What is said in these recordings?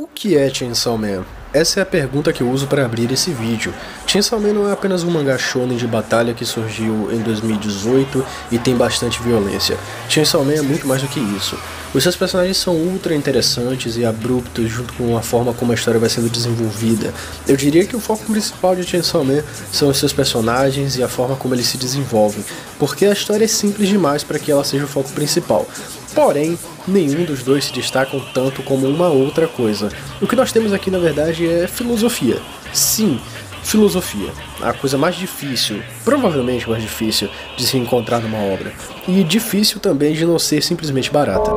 O que é Chainsaw Man? Essa é a pergunta que eu uso para abrir esse vídeo. Chainsaw Man não é apenas um mangá shonen de batalha que surgiu em 2018 e tem bastante violência. Chainsaw Man é muito mais do que isso. Os seus personagens são ultra interessantes e abruptos junto com a forma como a história vai sendo desenvolvida. Eu diria que o foco principal de Chainsaw Man são os seus personagens e a forma como eles se desenvolvem, porque a história é simples demais para que ela seja o foco principal. Porém, nenhum dos dois se destacam tanto como uma outra coisa. O que nós temos aqui, na verdade, é filosofia. Sim, filosofia. A coisa mais difícil, provavelmente mais difícil, de se encontrar numa obra. E difícil também de não ser simplesmente barata.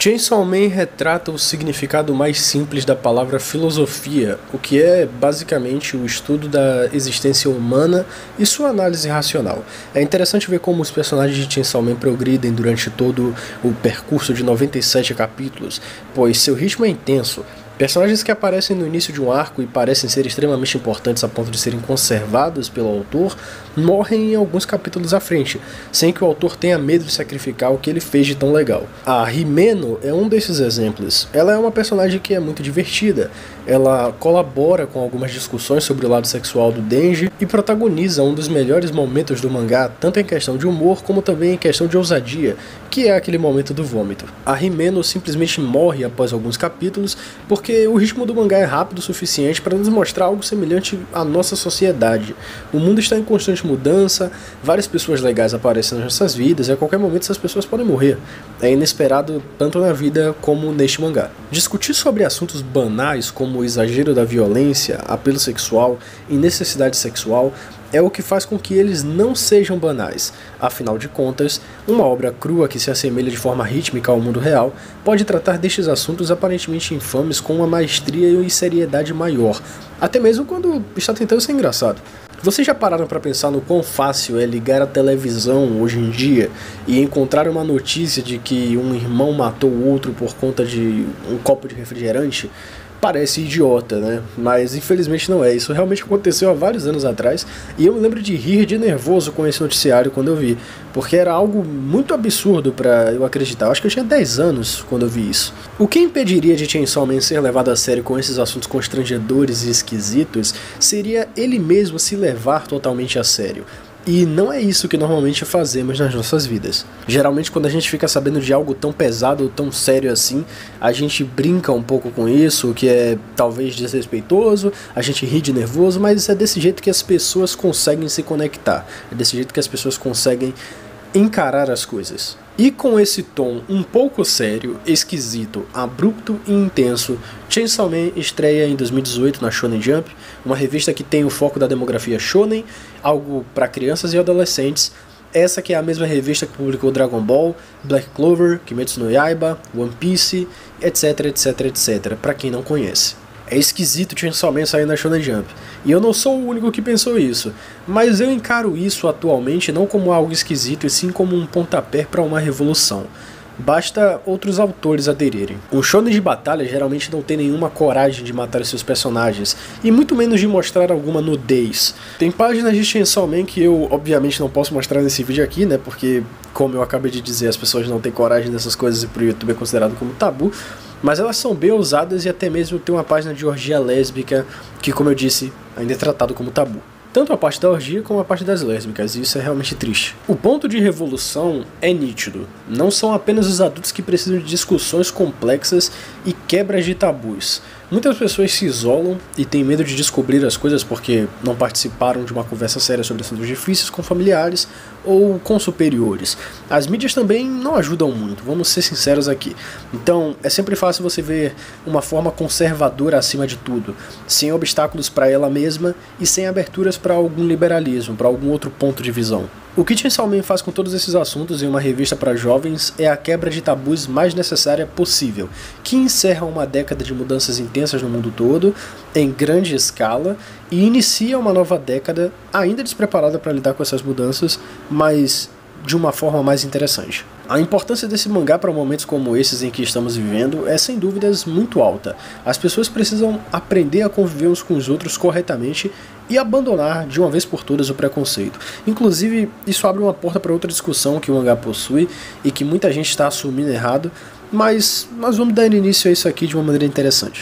Chainsaw Man retrata o significado mais simples da palavra filosofia, o que é basicamente o estudo da existência humana e sua análise racional. É interessante ver como os personagens de Chainsaw Man progridem durante todo o percurso de 97 capítulos, pois seu ritmo é intenso. Personagens que aparecem no início de um arco e parecem ser extremamente importantes a ponto de serem conservados pelo autor, morrem em alguns capítulos à frente, sem que o autor tenha medo de sacrificar o que ele fez de tão legal. A Himeno é um desses exemplos. Ela é uma personagem que é muito divertida, ela colabora com algumas discussões sobre o lado sexual do Denji e protagoniza um dos melhores momentos do mangá, tanto em questão de humor como também em questão de ousadia, que é aquele momento do vômito. A Himeno simplesmente morre após alguns capítulos, porque o ritmo do mangá é rápido o suficiente para nos mostrar algo semelhante à nossa sociedade. O mundo está em constante mudança, várias pessoas legais aparecem nas nossas vidas e a qualquer momento essas pessoas podem morrer. É inesperado tanto na vida como neste mangá. Discutir sobre assuntos banais como o exagero da violência, apelo sexual e necessidade sexual é o que faz com que eles não sejam banais. Afinal de contas, uma obra crua que se assemelha de forma rítmica ao mundo real pode tratar destes assuntos aparentemente infames com uma maestria e seriedade maior, até mesmo quando está tentando ser engraçado. Vocês já pararam para pensar no quão fácil é ligar a televisão hoje em dia e encontrar uma notícia de que um irmão matou o outro por conta de um copo de refrigerante? Parece idiota, né? Mas infelizmente não é. Isso realmente aconteceu há vários anos atrás e eu me lembro de rir de nervoso com esse noticiário quando eu vi, porque era algo muito absurdo para eu acreditar. Eu acho que eu tinha 10 anos quando eu vi isso. O que impediria de Chainsaw Man ser levado a sério com esses assuntos constrangedores e esquisitos seria ele mesmo se levar totalmente a sério. E não é isso que normalmente fazemos nas nossas vidas. Geralmente quando a gente fica sabendo de algo tão pesado ou tão sério assim, a gente brinca um pouco com isso, o que é talvez desrespeitoso, a gente ri de nervoso, mas é desse jeito que as pessoas conseguem se conectar, é desse jeito que as pessoas conseguem encarar as coisas. E com esse tom um pouco sério, esquisito, abrupto e intenso, Chainsaw Man estreia em 2018 na Shonen Jump, uma revista que tem o foco da demografia shonen, algo para crianças e adolescentes. Essa que é a mesma revista que publicou Dragon Ball, Black Clover, Kimetsu no Yaiba, One Piece, etc, etc, etc, para quem não conhece. É esquisito Chainsaw Man sair na Shonen Jump, e eu não sou o único que pensou isso, mas eu encaro isso atualmente não como algo esquisito e sim como um pontapé para uma revolução. Basta outros autores aderirem. Um shonen de batalha geralmente não tem nenhuma coragem de matar os seus personagens, e muito menos de mostrar alguma nudez. Tem páginas de Chainsaw Man que eu obviamente não posso mostrar nesse vídeo aqui, né, porque como eu acabei de dizer, as pessoas não têm coragem dessas coisas e pro YouTube é considerado como tabu, mas elas são bem ousadas e até mesmo tem uma página de orgia lésbica que, como eu disse, ainda é tratado como tabu. Tanto a parte da orgia como a parte das lésbicas, e isso é realmente triste. O ponto de revolução é nítido. Não são apenas os adultos que precisam de discussões complexas e quebras de tabus. Muitas pessoas se isolam e têm medo de descobrir as coisas porque não participaram de uma conversa séria sobre assuntos difíceis com familiares ou com superiores. As mídias também não ajudam muito, vamos ser sinceros aqui. Então é sempre fácil você ver uma forma conservadora acima de tudo, sem obstáculos para ela mesma e sem aberturas para algum liberalismo, para algum outro ponto de visão. O que Chainsaw Man faz com todos esses assuntos em uma revista para jovens é a quebra de tabus mais necessária possível, que encerra uma década de mudanças intensas no mundo todo, em grande escala, e inicia uma nova década ainda despreparada para lidar com essas mudanças, mas de uma forma mais interessante. A importância desse mangá para momentos como esses em que estamos vivendo é sem dúvidas muito alta. As pessoas precisam aprender a conviver uns com os outros corretamente e abandonar de uma vez por todas o preconceito. Inclusive, isso abre uma porta para outra discussão que o mangá possui e que muita gente está assumindo errado, mas nós vamos dar início a isso aqui de uma maneira interessante.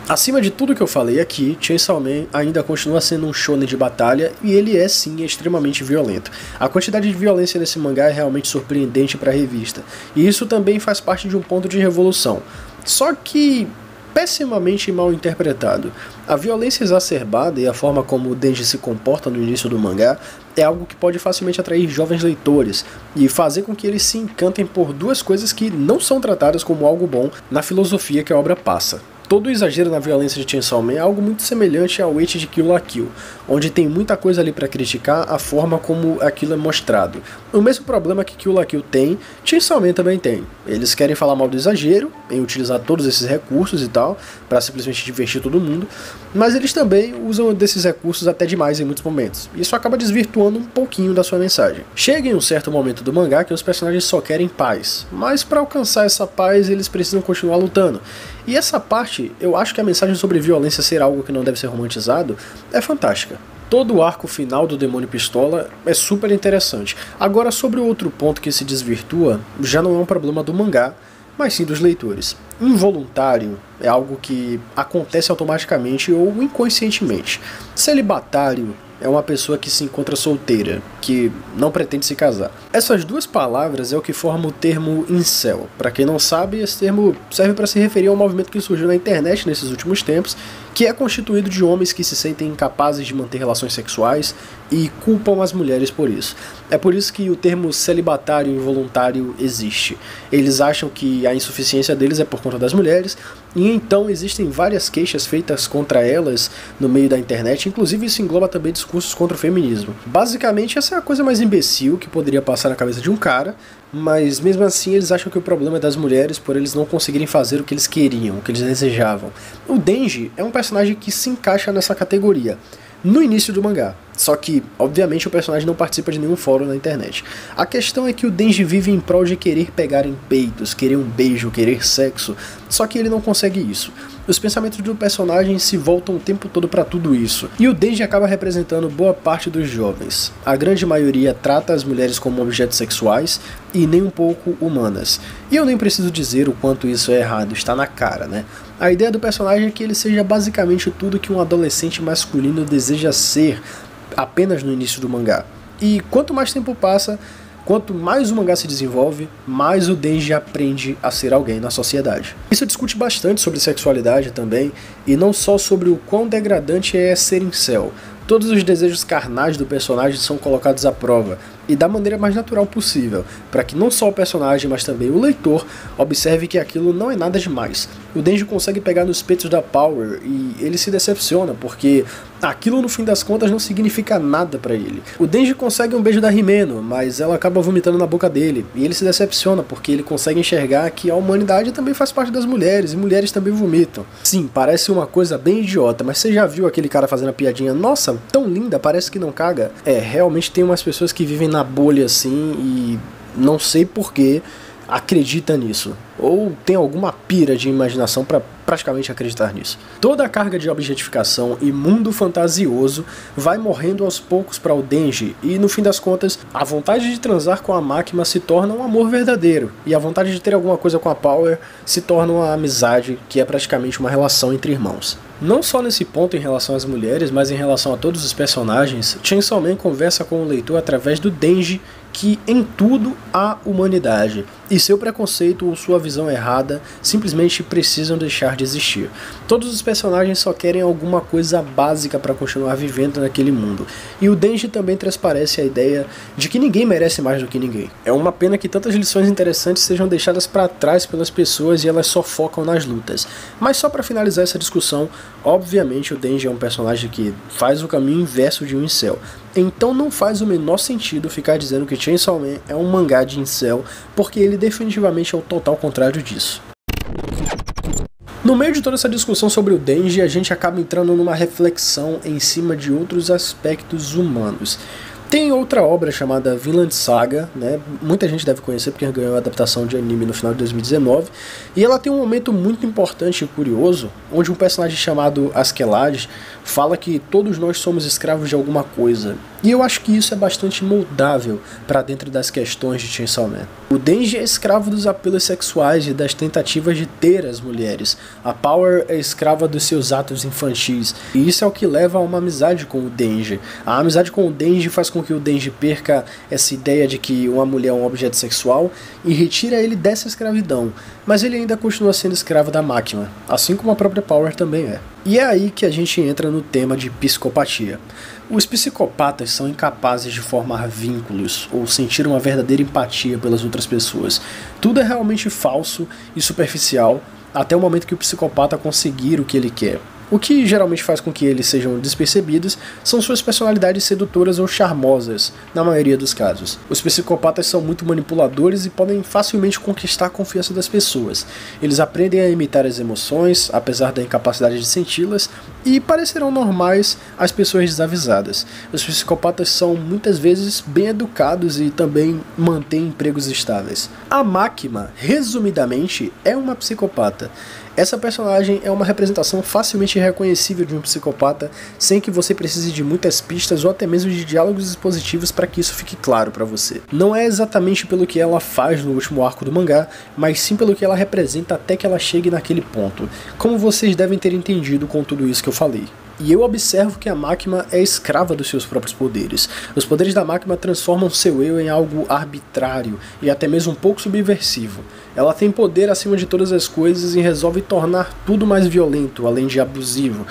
Acima de tudo que eu falei aqui, Chainsaw Man ainda continua sendo um shonen de batalha e ele é sim extremamente violento. A quantidade de violência nesse mangá é realmente surpreendente para a revista, e isso também faz parte de um ponto de revolução. Só que pessimamente mal interpretado. A violência exacerbada e a forma como o Denji se comporta no início do mangá é algo que pode facilmente atrair jovens leitores e fazer com que eles se encantem por duas coisas que não são tratadas como algo bom na filosofia que a obra passa. Todo o exagero na violência de Chainsaw Man é algo muito semelhante ao Age de Kill la Kill, onde tem muita coisa ali para criticar a forma como aquilo é mostrado. O mesmo problema que Kill la Kill tem, Chainsaw Man também tem. Eles querem falar mal do exagero, em utilizar todos esses recursos e tal, para simplesmente divertir todo mundo, mas eles também usam desses recursos até demais em muitos momentos. Isso acaba desvirtuando um pouquinho da sua mensagem. Chega em um certo momento do mangá que os personagens só querem paz, mas para alcançar essa paz eles precisam continuar lutando. E essa parte, eu acho que a mensagem sobre violência ser algo que não deve ser romantizado é fantástica. Todo o arco final do Demônio Pistola é super interessante. Agora, sobre o outro ponto que se desvirtua, já não é um problema do mangá, mas sim dos leitores. Involuntário é algo que acontece automaticamente ou inconscientemente. Celibatário é uma pessoa que se encontra solteira, que não pretende se casar. Essas duas palavras é o que forma o termo incel. Para quem não sabe, esse termo serve para se referir ao movimento que surgiu na internet nesses últimos tempos, que é constituído de homens que se sentem incapazes de manter relações sexuais e culpam as mulheres por isso. É por isso que o termo celibatário involuntário existe. Eles acham que a insuficiência deles é por conta das mulheres, e então existem várias queixas feitas contra elas no meio da internet, inclusive isso engloba também discursos contra o feminismo. Basicamente, essa é a coisa mais imbecil que poderia passar na cabeça de um cara, mas mesmo assim eles acham que o problema é das mulheres por eles não conseguirem fazer o que eles queriam, o que eles desejavam. O Denji é um personagem que se encaixa nessa categoria no início do mangá, só que, obviamente, o personagem não participa de nenhum fórum na internet. A questão é que o Denji vive em prol de querer pegar em peitos, querer um beijo, querer sexo, só que ele não consegue isso. Os pensamentos do personagem se voltam o tempo todo para tudo isso, e o Denji acaba representando boa parte dos jovens. A grande maioria trata as mulheres como objetos sexuais e nem um pouco humanas. E eu nem preciso dizer o quanto isso é errado, está na cara, né? A ideia do personagem é que ele seja basicamente tudo que um adolescente masculino deseja ser apenas no início do mangá. E quanto mais tempo passa, quanto mais o mangá se desenvolve, mais o Denji aprende a ser alguém na sociedade. Isso discute bastante sobre sexualidade também, e não só sobre o quão degradante é ser incel. Todos os desejos carnais do personagem são colocados à prova, e da maneira mais natural possível, para que não só o personagem, mas também o leitor observe que aquilo não é nada demais. O Denji consegue pegar nos peitos da Power e ele se decepciona, porque aquilo no fim das contas não significa nada para ele. O Denji consegue um beijo da Himeno, mas ela acaba vomitando na boca dele, e ele se decepciona porque ele consegue enxergar que a humanidade também faz parte das mulheres, e mulheres também vomitam. Sim, parece uma coisa bem idiota, mas você já viu aquele cara fazendo a piadinha, nossa, tão linda, parece que não caga? É, realmente tem umas pessoas que vivem na bolha assim e não sei porquê acredita nisso, ou tem alguma pira de imaginação para praticamente acreditar nisso. Toda a carga de objetificação e mundo fantasioso vai morrendo aos poucos para o Denji, e no fim das contas a vontade de transar com a máquina se torna um amor verdadeiro, e a vontade de ter alguma coisa com a Power se torna uma amizade que é praticamente uma relação entre irmãos. Não só nesse ponto em relação às mulheres, mas em relação a todos os personagens, Chainsaw Man conversa com o leitor através do Denji, que em tudo há humanidade, e seu preconceito ou sua visão errada simplesmente precisam deixar de existir. Todos os personagens só querem alguma coisa básica para continuar vivendo naquele mundo, e o Denji também transparece a ideia de que ninguém merece mais do que ninguém. É uma pena que tantas lições interessantes sejam deixadas para trás pelas pessoas e elas só focam nas lutas. Mas só para finalizar essa discussão, obviamente o Denji é um personagem que faz o caminho inverso de um incel. Então não faz o menor sentido ficar dizendo que Chainsaw Man é um mangá de incel, porque ele definitivamente é o total contrário disso. No meio de toda essa discussão sobre o Denji, a gente acaba entrando numa reflexão em cima de outros aspectos humanos. Tem outra obra chamada Vinland Saga, né? Muita gente deve conhecer porque ganhou a adaptação de anime no final de 2019, e ela tem um momento muito importante e curioso, onde um personagem chamado Askeladd fala que todos nós somos escravos de alguma coisa, e eu acho que isso é bastante moldável para dentro das questões de Chainsaw Man. O Denji é escravo dos apelos sexuais e das tentativas de ter as mulheres, a Power é escrava dos seus atos infantis, e isso é o que leva a uma amizade com o Denji. A amizade com o Denji faz com que o Denji perca essa ideia de que uma mulher é um objeto sexual e retira ele dessa escravidão, mas ele ainda continua sendo escravo da máquina, assim como a própria Power também é. E é aí que a gente entra no tema de psicopatia. Os psicopatas são incapazes de formar vínculos ou sentir uma verdadeira empatia pelas outras pessoas. Tudo é realmente falso e superficial até o momento que o psicopata conseguir o que ele quer. O que geralmente faz com que eles sejam despercebidos são suas personalidades sedutoras ou charmosas, na maioria dos casos. Os psicopatas são muito manipuladores e podem facilmente conquistar a confiança das pessoas. Eles aprendem a imitar as emoções, apesar da incapacidade de senti-las, e parecerão normais às pessoas desavisadas. Os psicopatas são muitas vezes bem educados e também mantêm empregos estáveis. A Máquina, resumidamente, é uma psicopata. Essa personagem é uma representação facilmente reconhecível de um psicopata, sem que você precise de muitas pistas ou até mesmo de diálogos expositivos para que isso fique claro para você. Não é exatamente pelo que ela faz no último arco do mangá, mas sim pelo que ela representa até que ela chegue naquele ponto, como vocês devem ter entendido com tudo isso que eu falei. E eu observo que a Máquina é escrava dos seus próprios poderes. Os poderes da Máquina transformam seu eu em algo arbitrário e até mesmo um pouco subversivo. Ela tem poder acima de todas as coisas e resolve tornar tudo mais violento, além de abusivo.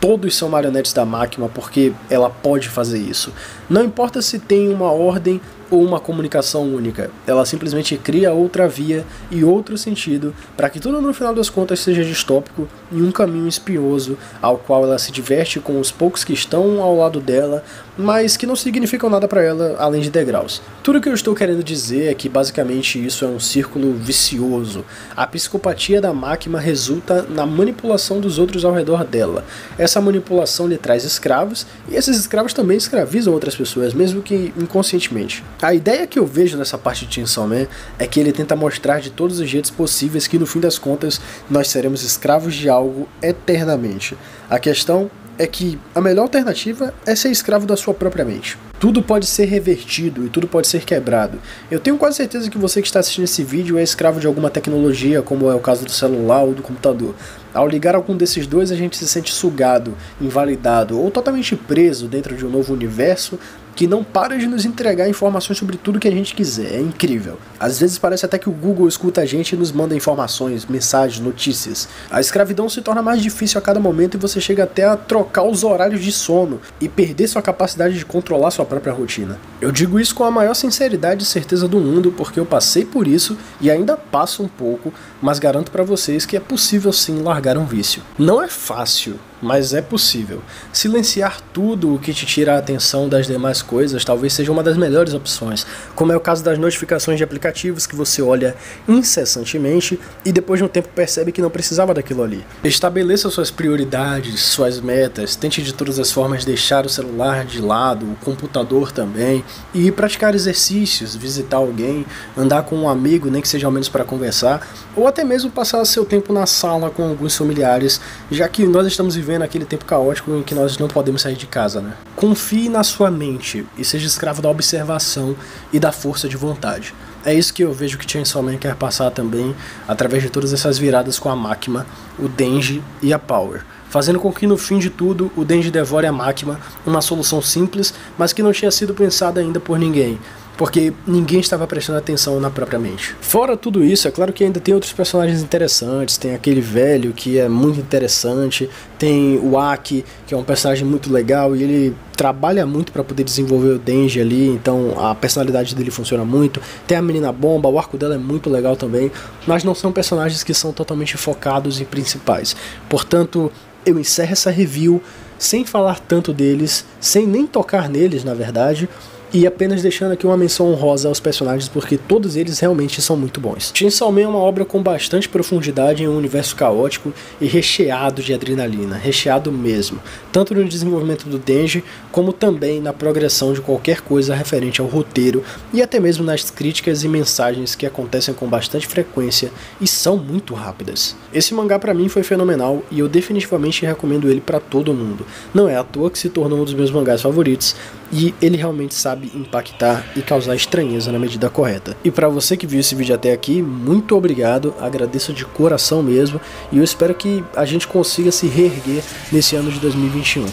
Todos são marionetes da Máquina porque ela pode fazer isso. Não importa se tem uma ordem ou uma comunicação única, ela simplesmente cria outra via e outro sentido para que tudo no final das contas seja distópico em um caminho espinhoso ao qual ela se diverte com os poucos que estão ao lado dela, mas que não significam nada para ela além de degraus. Tudo que eu estou querendo dizer é que basicamente isso é um círculo vicioso. A psicopatia da Máquina resulta na manipulação dos outros ao redor dela. Essa manipulação lhe traz escravos e esses escravos também escravizam outras pessoas, mesmo que inconscientemente. A ideia que eu vejo nessa parte de Chainsaw Man é que ele tenta mostrar de todos os jeitos possíveis que no fim das contas nós seremos escravos de algo eternamente. A questão é que a melhor alternativa é ser escravo da sua própria mente. Tudo pode ser revertido e tudo pode ser quebrado. Eu tenho quase certeza que você que está assistindo esse vídeo é escravo de alguma tecnologia, como é o caso do celular ou do computador. Ao ligar algum desses dois, a gente se sente sugado, invalidado ou totalmente preso dentro de um novo universo que não para de nos entregar informações sobre tudo que a gente quiser. É incrível. Às vezes parece até que o Google escuta a gente e nos manda informações, mensagens, notícias. A escravidão se torna mais difícil a cada momento e você chega até a trocar os horários de sono e perder sua capacidade de controlar sua própria rotina. Eu digo isso com a maior sinceridade e certeza do mundo porque eu passei por isso e ainda passo um pouco, mas garanto pra vocês que é possível sim largar um vício. Não é fácil, mas é possível. Silenciar tudo o que te tira a atenção das demais coisas talvez seja uma das melhores opções, como é o caso das notificações de aplicativos que você olha incessantemente e depois de um tempo percebe que não precisava daquilo ali. Estabeleça suas prioridades, suas metas, tente de todas as formas deixar o celular de lado, o computador também, e praticar exercícios, visitar alguém, andar com um amigo, nem que seja ao menos para conversar, ou até mesmo passar seu tempo na sala com alguns familiares, já que nós estamos vivendo aquele tempo caótico em que nós não podemos sair de casa, né? Confie na sua mente e seja escravo da observação e da força de vontade. É isso que eu vejo que Chainsaw Man quer passar também, através de todas essas viradas com a Máquina, o Denji e a Power, fazendo com que no fim de tudo o Denji devore a Máquina, uma solução simples, mas que não tinha sido pensada ainda por ninguém, porque ninguém estava prestando atenção na própria mente. Fora tudo isso, é claro que ainda tem outros personagens interessantes, tem aquele velho que é muito interessante, tem o Aki, que é um personagem muito legal e ele trabalha muito para poder desenvolver o Denji ali, então a personalidade dele funciona muito. Tem a menina bomba, o arco dela é muito legal também, mas não são personagens que são totalmente focados e principais. Portanto, eu encerro essa review sem falar tanto deles, sem nem tocar neles na verdade, E apenas deixando aqui uma menção honrosa aos personagens, porque todos eles realmente são muito bons. Chainsaw Man é uma obra com bastante profundidade em um universo caótico e recheado de adrenalina, recheado mesmo, tanto no desenvolvimento do Denji, como também na progressão de qualquer coisa referente ao roteiro e até mesmo nas críticas e mensagens que acontecem com bastante frequência e são muito rápidas. Esse mangá pra mim foi fenomenal e eu definitivamente recomendo ele pra todo mundo. Não é à toa que se tornou um dos meus mangás favoritos e ele realmente sabe impactar e causar estranheza na medida correta. E pra você que viu esse vídeo até aqui, muito obrigado, agradeço de coração mesmo e eu espero que a gente consiga se reerguer nesse ano de 2021.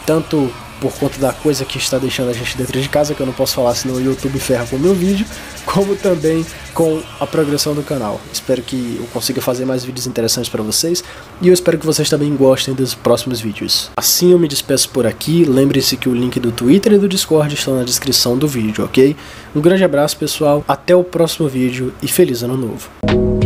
Tanto por conta da coisa que está deixando a gente dentro de casa, que eu não posso falar senão o YouTube ferra com o meu vídeo, como também com a progressão do canal. Espero que eu consiga fazer mais vídeos interessantes para vocês e eu espero que vocês também gostem dos próximos vídeos. Assim eu me despeço por aqui, lembre-se que o link do Twitter e do Discord estão na descrição do vídeo, ok? Um grande abraço pessoal, até o próximo vídeo e feliz ano novo!